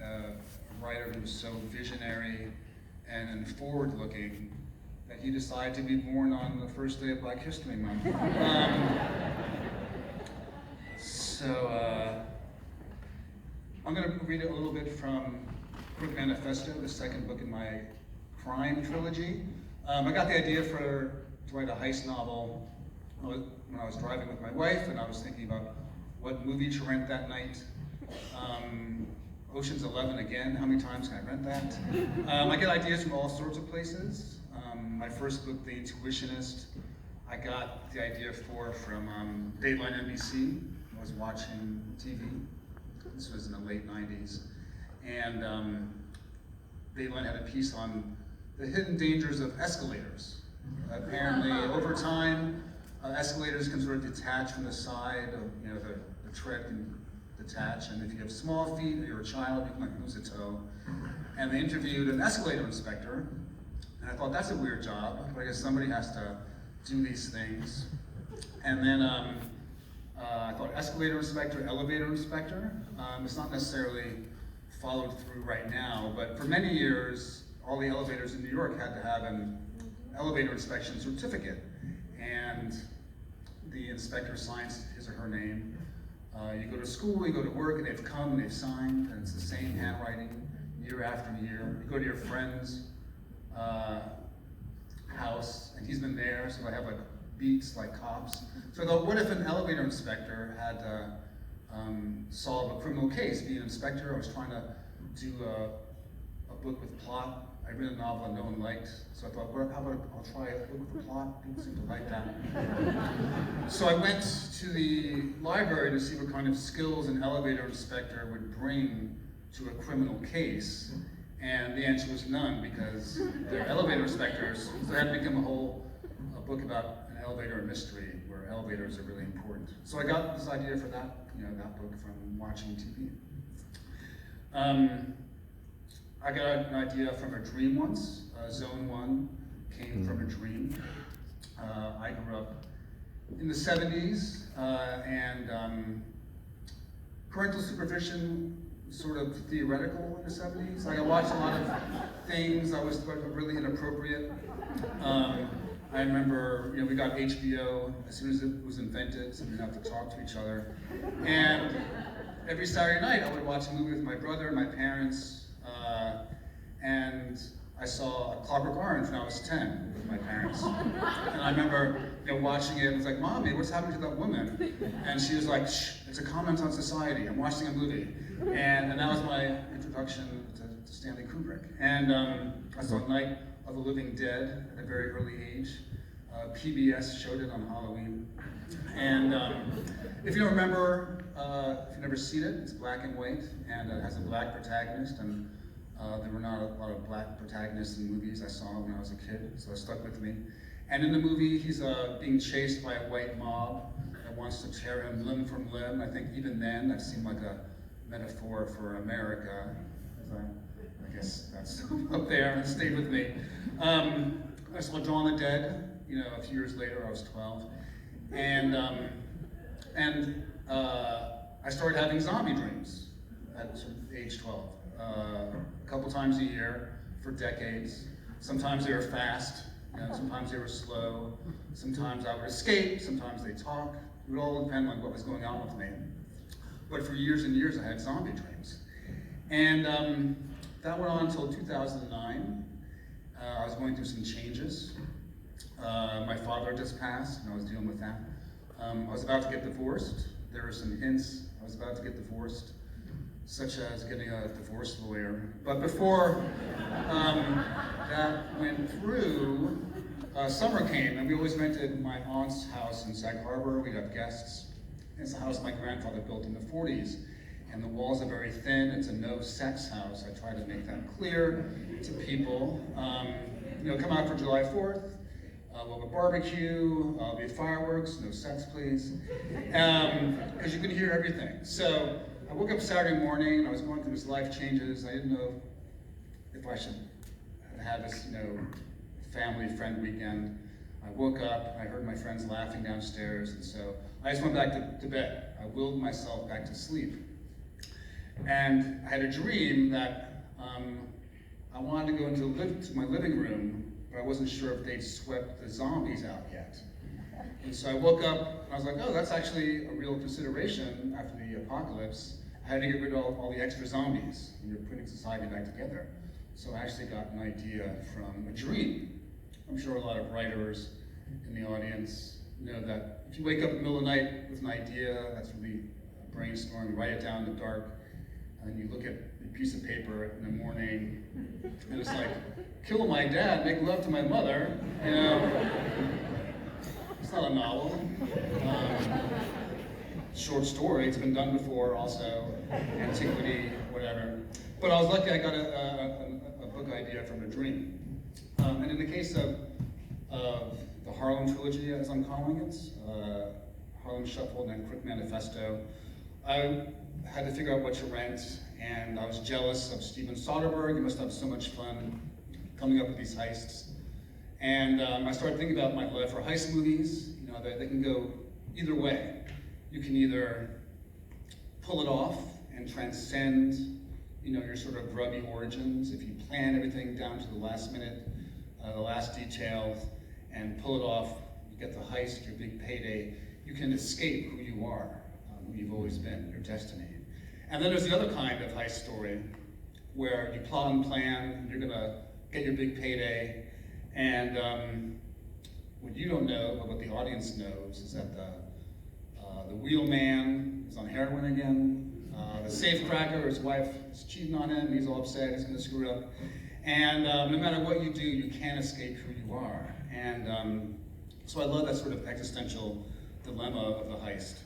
a writer who was so visionary and forward-looking that he decided to be born on the first day of Black History Month. I'm going to read a little bit from Crook Manifesto, the second book in my crime trilogy. I got the idea to write a heist novel when I was driving with my wife, and I was thinking about what movie to rent that night. Ocean's 11 again, how many times can I rent that? I get ideas from all sorts of places. My first book, The Intuitionist, I got the idea from Dateline NBC. I was watching TV. This was in the late 90s. And Dateline had a piece on the hidden dangers of escalators. Apparently, over time, escalators can sort of detach from the side of, the tread can detach, and if you have small feet or you're a child, you might lose a toe. And they interviewed an escalator inspector, and I thought, that's a weird job, but I guess somebody has to do these things. And then I thought escalator inspector, elevator inspector. It's not necessarily followed through right now, but for many years, all the elevators in New York had to have an elevator inspection certificate. And the inspector signs his or her name. You go to school, you go to work, and they've come and they've signed, and it's the same handwriting year after year. You go to your friend's house, and he's been there, so I have like beats like cops. So I thought, what if an elevator inspector had to solve a criminal case, be an inspector? I was trying to do a book with plot. I read a novel that no one liked, so I thought, well, how about I'll try a book with a plot? People seem to like that. So I went to the library to see what kind of skills an elevator inspector would bring to a criminal case, and the answer was none, because they're elevator inspectors, so I had to become a book about an elevator mystery, where elevators are really important. So I got this idea for that, that book from watching TV. I got an idea from a dream once. Zone 1 came from a dream. I grew up in the 70s, and parental supervision was sort of theoretical in the 70s. I watched a lot of things I was really inappropriate. I remember, we got HBO as soon as it was invented, so we didn't have to talk to each other. And every Saturday night, I would watch a movie with my brother and my parents. And I saw A Clockwork Orange when I was 10 with my parents. And I remember watching it, and I was like, Mommy, what's happening to that woman? And she was like, shh, it's a comment on society. I'm watching a movie. And that was my introduction to Stanley Kubrick. And I saw Night of the Living Dead at a very early age. PBS showed it on Halloween. And if you don't remember, if you've never seen it, it's black and white, and it has a black protagonist, and there were not a lot of black protagonists in movies I saw when I was a kid, so it stuck with me. And in the movie, he's being chased by a white mob that wants to tear him limb from limb. I think even then, that seemed like a metaphor for America. I guess that's up there and stayed with me. I saw Dawn of the Dead, a few years later. I was 12. And I started having zombie dreams at age 12. A couple times a year for decades. Sometimes they were fast, sometimes they were slow. Sometimes I would escape, sometimes they talk. It would all depend on what was going on with me. But for years and years I had zombie dreams. And that went on until 2009. I was going through some changes. My father just passed, and I was dealing with that. I was about to get divorced. There were some hints I was about to get divorced, such as getting a divorce lawyer. But before that went through, summer came, and we always rented my aunt's house in Sag Harbor. We'd have guests. It's a house my grandfather built in the 40s, and the walls are very thin. It's a no-sex house. I try to make that clear to people. Come out for July 4th. We'll have a barbecue, there'll be fireworks, no sex please, because you can hear everything. So I woke up Saturday morning, and I was going through this life changes. I didn't know if I should have this, family friend weekend. I woke up, I heard my friends laughing downstairs, and so I just went back to bed. I willed myself back to sleep. And I had a dream that I wanted to go into my living room, but I wasn't sure if they'd swept the zombies out yet. And so I woke up and I was like, oh, that's actually a real consideration after the apocalypse. I had to get rid of all the extra zombies, and you're putting society back together. So I actually got an idea from a dream. I'm sure a lot of writers in the audience know that if you wake up in the middle of the night with an idea, that's really brainstorming, write it down in the dark, and you look at a piece of paper in the morning, and it's like, kill my dad, make love to my mother. You know, it's not a novel. Short story, it's been done before also, antiquity, whatever. But I was lucky I got a book idea from a dream. And in the case of the Harlem trilogy, as I'm calling it, Harlem Shuffle and then Quick Manifesto, I had to figure out what to rent, and I was jealous of Steven Soderbergh. He must have so much fun coming up with these heists. And I started thinking about my love for heist movies. You know, they can go either way. You can either pull it off and transcend, you know, your sort of grubby origins. If you plan everything down to the last minute, the last details, and pull it off, you get the heist, your big payday, you can escape who you are, who you've always been, your destiny. And then there's the other kind of heist story, where you plot and plan, you're gonna get your big payday, and what you don't know, but what the audience knows, is that the wheelman is on heroin again, the safecracker, his wife is cheating on him, he's all upset, he's gonna screw it up. And no matter what you do, you can't escape who you are. And so I love that sort of existential dilemma of the heist.